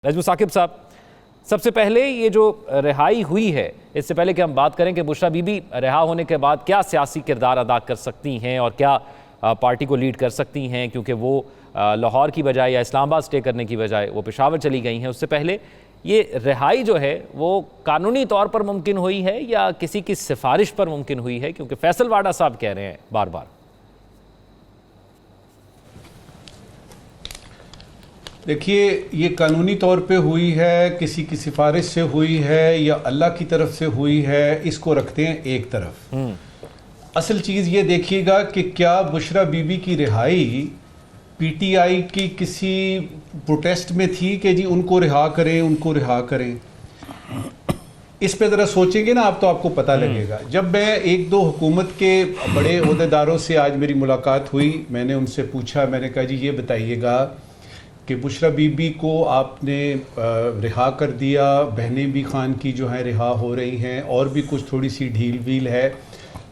नजमुल साकिब साहब, सबसे पहले ये जो रिहाई हुई है, इससे पहले कि हम बात करें कि बुशरा बीबी रिहा होने के बाद क्या सियासी किरदार अदा कर सकती हैं और क्या पार्टी को लीड कर सकती हैं, क्योंकि वो लाहौर की बजाय या इस्लामाबाद स्टे करने की बजाय वो पेशावर चली गई हैं। उससे पहले ये रिहाई जो है वो कानूनी तौर पर मुमकिन हुई है या किसी की सिफारिश पर मुमकिन हुई है, क्योंकि फैसल वाडा साहब कह रहे हैं बार बार। देखिए, ये कानूनी तौर पे हुई है, किसी की सिफारिश से हुई है या अल्लाह की तरफ से हुई है, इसको रखते हैं एक तरफ। असल चीज़ ये देखिएगा कि क्या बुशरा बीबी की रिहाई पीटीआई की किसी प्रोटेस्ट में थी कि जी उनको रिहा करें, उनको रिहा करें। इस पे ज़रा सोचेंगे ना आप तो आपको पता लगेगा। जब मैं एक दो हुकूमत के बड़े ओहदेदारों से आज मेरी मुलाकात हुई, मैंने उनसे पूछा, मैंने कहा जी ये बताइएगा कि बुशरा बीबी को आपने रिहा कर दिया, बहनें भी खान की जो हैं रिहा हो रही हैं और भी कुछ थोड़ी सी ढील वील है,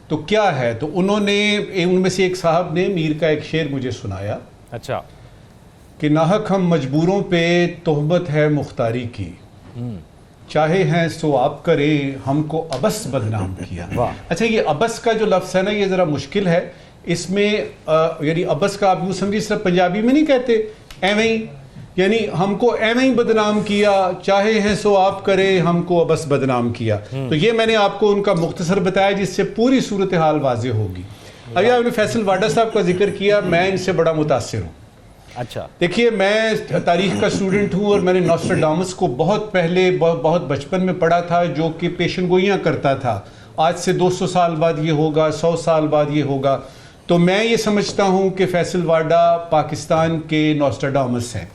तो क्या है? तो उनमें से एक साहब ने मीर का एक शेर मुझे सुनाया। अच्छा। कि नाहक हम मजबूरों पे तोहमत है मुख्तारी की, चाहे हैं सो आप करें, हमको अबस बदनाम किया। अच्छा, ये अबस का जो लफ्ज़ है ना, ये ज़रा मुश्किल है। इसमें यानी अबस का आप यूँ समझिए, सिर्फ पंजाबी में नहीं कहते एवें ही, यानी हमको एवें ही बदनाम किया, चाहे हैं सो आप करें, हमको बस बदनाम किया। तो ये मैंने आपको उनका मुख्तसर बताया, जिससे पूरी सूरत हाल वाज़ेह होगी। अभी आपने फैसल वाडा साहब का जिक्र किया, मैं इनसे बड़ा मुतासिर हूँ। अच्छा, देखिए, मैं तारीख का स्टूडेंट हूँ और मैंने नॉस्ट्राडामस को बहुत पहले बहुत बचपन में पढ़ा था, जो कि पेशन गोइयाँ करता था। आज से 200 साल बाद ये होगा, 100 साल बाद ये होगा। तो मैं ये समझता हूँ कि फैसल वाडा पाकिस्तान के नॉस्ट्राडामस हैं।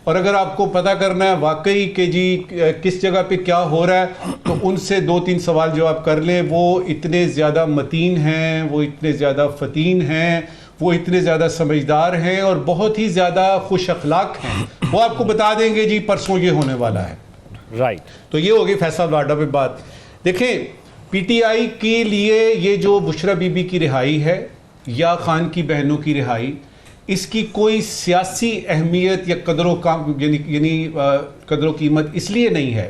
और अगर आपको पता करना है वाकई कि जी किस जगह पे क्या हो रहा है, तो उनसे 2-3 सवाल जवाब कर लें। वो इतने ज़्यादा मतीन हैं, वो इतने ज़्यादा फ़तीन हैं, वो इतने ज़्यादा समझदार हैं और बहुत ही ज़्यादा खुश अखलाक हैं। वो आपको बता देंगे जी परसों ये होने वाला है। राइट। तो ये होगी फैसल वाडा पे बात। देखें, पीटीआई के लिए ये जो बुशरा बीबी की रिहाई है या खान की बहनों की रिहाई, इसकी कोई सियासी अहमियत या कदरों कीमत इसलिए नहीं है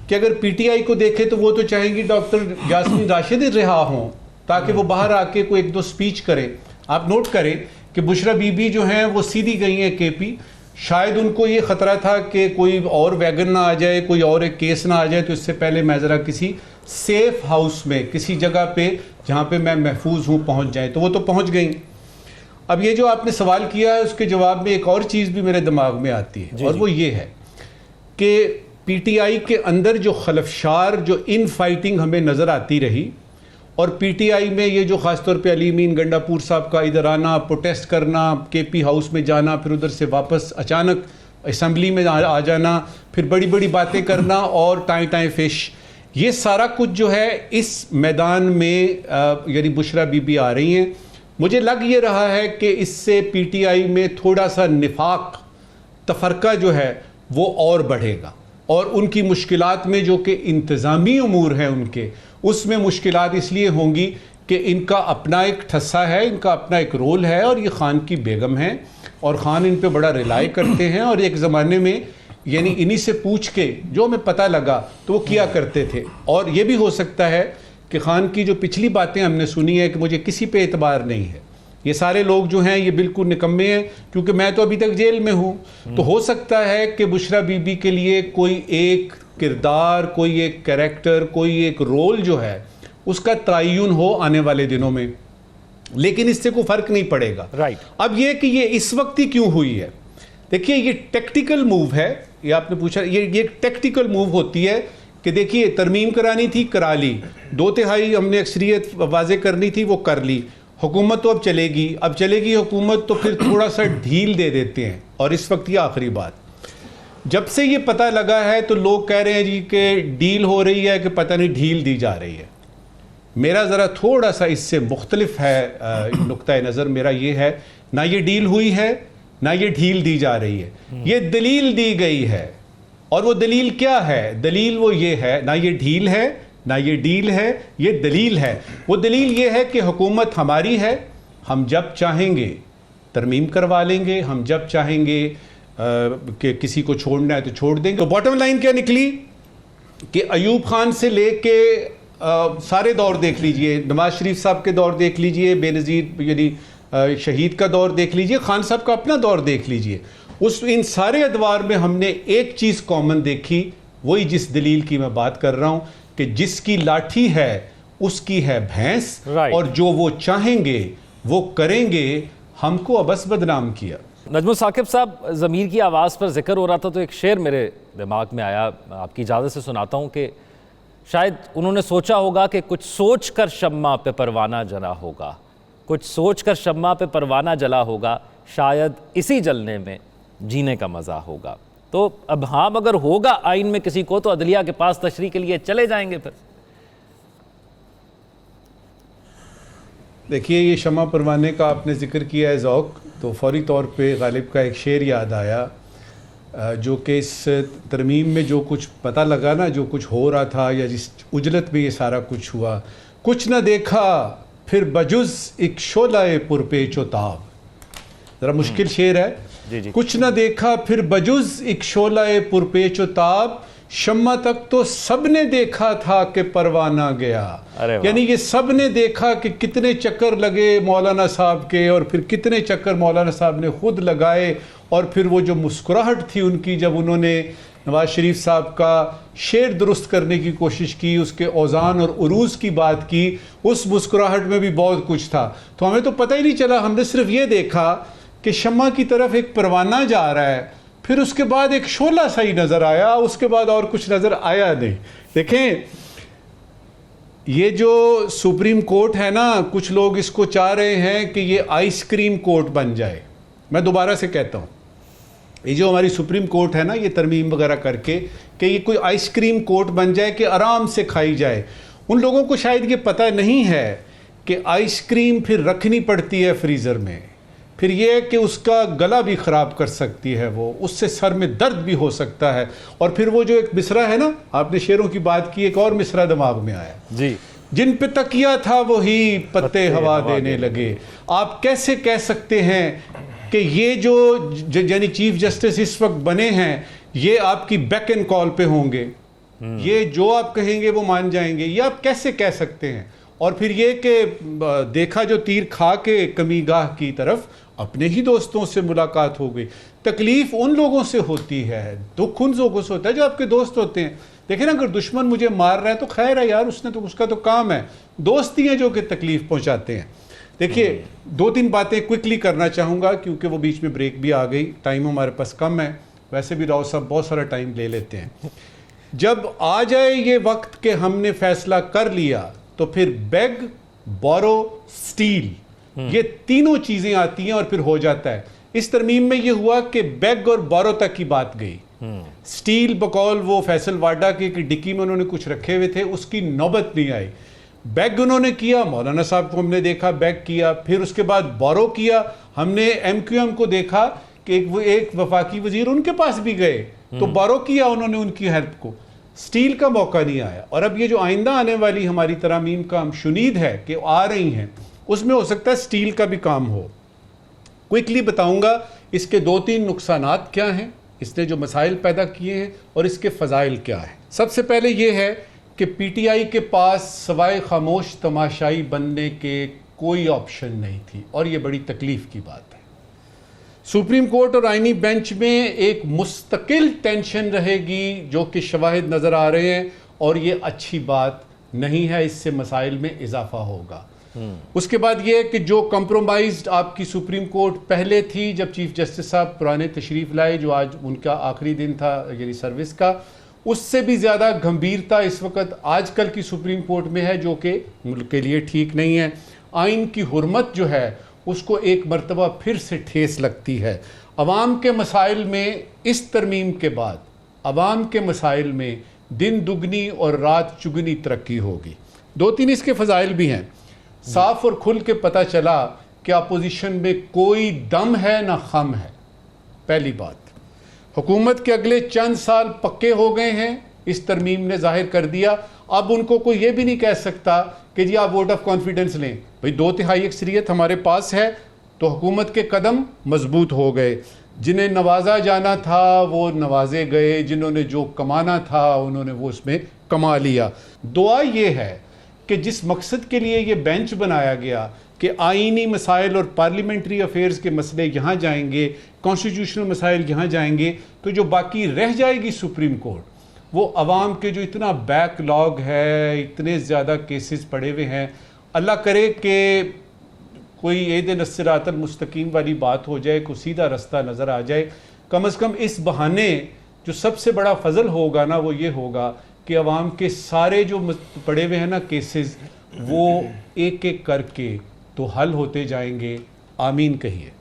कि अगर पीटीआई को देखे तो वो तो चाहेंगी डॉक्टर यास्मीन राशिद रिहा हों, ताकि वो बाहर आके कोई एक दो स्पीच करें। आप नोट करें कि बुशरा बीबी जो हैं वो सीधी गई हैं केपी। शायद उनको ये ख़तरा था कि कोई और वैगन ना आ जाए, कोई और एक केस ना आ जाए, तो इससे पहले मैं ज़रा किसी सेफ हाउस में, किसी जगह पे जहाँ पे मैं महफूज हूँ, पहुँच जाए। तो वो तो पहुँच गई। अब ये जो आपने सवाल किया है, उसके जवाब में एक और चीज़ भी मेरे दिमाग में आती है, और वो ये है कि पीटीआई के अंदर जो खलफशार, जो इन फाइटिंग हमें नज़र आती रही, और पीटीआई में ये जो ख़ासतौर पे अली मीन गंडापुर साहब का इधर आना, प्रोटेस्ट करना, केपी हाउस में जाना, फिर उधर से वापस अचानक असम्बली में आ जाना, फिर बड़ी बड़ी बातें करना और टाइम फिश, ये सारा कुछ जो है इस मैदान में यानी बुशरा बीबी आ रही हैं। मुझे लग ये रहा है कि इससे पीटीआई में थोड़ा सा निफाक, तफरका जो है वो और बढ़ेगा, और उनकी मुश्किलात में जो कि इंतज़ामी उमूर हैं उनके, उसमें मुश्किलात इसलिए होंगी कि इनका अपना एक ठस्सा है, इनका अपना एक रोल है, और ये खान की बेगम हैं और खान इन पे बड़ा रिलाई करते हैं। और एक ज़माने में यानी इन्हीं से पूछ के जो हमें पता लगा तो वो किया करते थे। और ये भी हो सकता है कि खान की जो पिछली बातें हमने सुनी है कि मुझे किसी पे एतबार नहीं है, ये सारे लोग जो हैं ये बिल्कुल निकम्मे हैं, क्योंकि मैं तो अभी तक जेल में हूँ। तो हो सकता है कि बुशरा बीबी के लिए कोई एक किरदार, कोई एक कैरेक्टर, कोई एक रोल जो है उसका तयन हो आने वाले दिनों में, लेकिन इससे कोई फ़र्क नहीं पड़ेगा। राइट। अब ये कि ये इस वक्त ही क्यों हुई है, देखिए ये टेक्टिकल मूव है। ये आपने पूछा, ये टेक्टिकल मूव होती है कि देखिए तरमीम करानी थी, करा ली, 2/3 हमने अक्सरियत वाजे करनी थी, वो कर ली। हुकूमत तो अब चलेगी हुकूमत, तो फिर थोड़ा सा ढील दे देते हैं। और इस वक्त ये आखिरी बात, जब से ये पता लगा है तो लोग कह रहे हैं जी कि डील हो रही है, कि पता नहीं ढील दी जा रही है। मेरा ज़रा थोड़ा सा इससे मुख्तलिफ है नुक्ता नज़र मेरा ये है, ना ये डील हुई है ना ये ढील दी जा रही है, ये दलील दी गई है। और वो दलील क्या है? दलील वो ये है, ना ये ढील है ना ये डील है, ये दलील है। वो दलील ये है कि हुकूमत हमारी है, हम जब चाहेंगे तरमीम करवा लेंगे, हम जब चाहेंगे कि किसी को छोड़ना है तो छोड़ देंगे। तो बॉटम लाइन क्या निकली कि अयूब खान से लेके सारे दौर देख लीजिए, नवाज शरीफ साहब के दौर देख लीजिए, बेनज़ीर यानी शहीद का दौर देख लीजिए, खान साहब का अपना दौर देख लीजिए, इन सारे अदवार में हमने एक चीज़ कॉमन देखी, वही जिस दलील की मैं बात कर रहा हूँ कि जिसकी लाठी है उसकी है भैंस, और जो वो चाहेंगे वो करेंगे। हमको अबस बदनाम किया। नजमुल साकिब साहब, ज़मीर की आवाज़ पर जिक्र हो रहा था तो एक शेर मेरे दिमाग में आया, आपकी इजाज़त से सुनाता हूँ कि शायद उन्होंने सोचा होगा कि कुछ सोच कर शम्मा पे परवाना जला होगा, कुछ सोच कर शम्मा पे परवाना जला होगा, शायद इसी जलने में जीने का मज़ा होगा। तो अब हाँ अगर होगा आइन में किसी को तो अदलिया के पास तशरीह के लिए चले जाएंगे। फिर देखिए, ये शम्मा परवाने का आपने जिक्र किया है ज़ौक़, तो फौरी तौर पे गालिब का एक शेर याद आया, जो कि इस तरमीम में जो कुछ पता लगा ना, जो कुछ हो रहा था या जिस उजलत में ये सारा कुछ हुआ, कुछ न देखा फिर बजुज़ एक शोलाए पुरपेचो ताब। ज़रा मुश्किल शेर है। जी। कुछ न देखा फिर बजुज़ एक शोलाए पुरपेचो ताब, शम्मा तक तो सबने देखा था कि परवाना गया। यानी ये सबने देखा कि कितने चक्कर लगे मौलाना साहब के, और फिर कितने चक्कर मौलाना साहब ने खुद लगाए, और फिर वो जो मुस्कुराहट थी उनकी जब उन्होंने नवाज शरीफ साहब का शेर दुरुस्त करने की कोशिश की, उसके औज़ान और उरूज़ की बात की, उस मुस्कुराहट में भी बहुत कुछ था। तो हमें तो पता ही नहीं चला, हमने सिर्फ ये देखा कि शम्मा की तरफ एक परवाना जा रहा है, फिर उसके बाद एक शोला सा ही नज़र आया, उसके बाद और कुछ नज़र आया नहीं। देखें, ये जो सुप्रीम कोर्ट है ना, कुछ लोग इसको चाह रहे हैं कि ये आइसक्रीम कोर्ट बन जाए। मैं दोबारा से कहता हूँ, ये जो हमारी सुप्रीम कोर्ट है ना, ये तरमीम वगैरह करके कि ये कोई आइसक्रीम कोर्ट बन जाए कि आराम से खाई जाए। उन लोगों को शायद ये पता नहीं है कि आइसक्रीम फिर रखनी पड़ती है फ्रीज़र में, फिर ये कि उसका गला भी ख़राब कर सकती है वो, उससे सर में दर्द भी हो सकता है। और फिर वो जो एक मिसरा है ना, आपने शेरों की बात की, एक और मिसरा दिमाग में आया जी, जिन पे तकिया था वही पत्ते हवा देने लगे। आप कैसे कह सकते हैं कि ये जो यानी चीफ जस्टिस इस वक्त बने हैं, ये आपकी बैक एंड कॉल पे होंगे, ये जो आप कहेंगे वो मान जाएंगे? ये आप कैसे कह सकते हैं? और फिर ये कि देखा जो तीर खा के कमीगाह की तरफ, अपने ही दोस्तों से मुलाकात हो गई। तकलीफ उन लोगों से होती है, दुख उन लोगों से होता है जो आपके दोस्त होते हैं। देखें ना, अगर दुश्मन मुझे मार रहा है तो खैर है यार, उसने तो उसका तो काम है, दोस्त ही हैं जो कि तकलीफ पहुंचाते हैं। देखिए, दो तीन बातें क्विकली करना चाहूँगा क्योंकि वो बीच में ब्रेक भी आ गई, टाइम हमारे पास कम है, वैसे भी राव साहब बहुत सारा टाइम ले लेते हैं। जब आ जाए ये वक्त कि हमने फैसला कर लिया, तो फिर बेग, बोरो, स्टील, ये तीनों चीजें आती हैं और फिर हो जाता है। इस तरमीम में ये हुआ कि बेग और बोरो तक की बात गई। स्टील बकौल वो फैसल वाडा की डिक्की में उन्होंने कुछ रखे हुए थे, उसकी नौबत नहीं आई। बैग उन्होंने किया, मौलाना साहब को हमने देखा बैग किया, फिर उसके बाद बोरो किया, हमने MQM को देखा कि एक वफाकी वजीर उनके पास भी गए तो बोरो किया उन्होंने उनकी हेल्प को। स्टील का मौका नहीं आया। और अब ये जो आइंदा आने वाली हमारी तरामीम का हम शुनीद है कि आ रही हैं, उसमें हो सकता है स्टील का भी काम हो। क्विकली बताऊंगा इसके दो तीन नुकसानात क्या हैं, इसने जो मसाइल पैदा किए हैं, और इसके फ़ज़ाइल क्या है। सबसे पहले ये है कि PTI के पास सवाए खामोश तमाशाई बनने के कोई ऑप्शन नहीं थी, और ये बड़ी तकलीफ की बात है। सुप्रीम कोर्ट और आईनी बेंच में एक मुस्तकिल टेंशन रहेगी जो कि शवाहिद नज़र आ रहे हैं, और ये अच्छी बात नहीं है, इससे मसाइल में इजाफा होगा। उसके बाद ये कि जो कंप्रोमाइज्ड आपकी सुप्रीम कोर्ट पहले थी, जब चीफ जस्टिस साहब पुराने तशरीफ़ लाए, जो आज उनका आखिरी दिन था यानी सर्विस का, उससे भी ज़्यादा गंभीरता इस वक्त आजकल की सुप्रीम कोर्ट में है, जो कि मुल्क के लिए ठीक नहीं है। आइन की हुर्मत जो है उसको एक मरतबा फिर से ठेस लगती है। अवाम के मसाइल में इस तरमीम के बाद अवाम के मसाइल में दिन दुगनी और रात चुगनी तरक्की होगी। दो तीन इसके फ़ज़ाइल भी हैं। साफ और खुल के पता चला कि अपोजिशन में कोई दम है ना खम है। पहली बात, हुकूमत के अगले चंद साल पक्के हो गए हैं, इस तरमीम ने जाहिर कर दिया। अब उनको कोई ये भी नहीं कह सकता कि जी आप वोट ऑफ कॉन्फिडेंस लें। भाई 2/3 अक्सरियत हमारे पास है, तो हुकूमत के कदम मजबूत हो गए। जिन्हें नवाजा जाना था वो नवाजे गए, जिन्होंने जो कमाना था उन्होंने वो उसमें कमा लिया। दुआ ये है कि जिस मकसद के लिए ये बेंच बनाया गया कि आईनी मसाइल और पार्लियामेंट्री अफेयर्स के मसले यहाँ जाएंगे, कॉन्स्टिट्यूशनल मसाइल यहाँ जाएंगे, तो जो बाकी रह जाएगी सुप्रीम कोर्ट, वो अवाम के जो इतना बैकलॉग है, इतने ज़्यादा केसेस पड़े हुए हैं, अल्लाह करे कि कोई ईद सिरातल मुस्तकीम वाली बात हो जाए, कोई सीधा रास्ता नज़र आ जाए। कम से कम इस बहाने जो सबसे बड़ा फजल होगा ना वो ये होगा कि अवाम के सारे जो पड़े हुए हैं ना केसेस, वो एक एक करके तो हल होते जाएंगे। आमीन कहिए।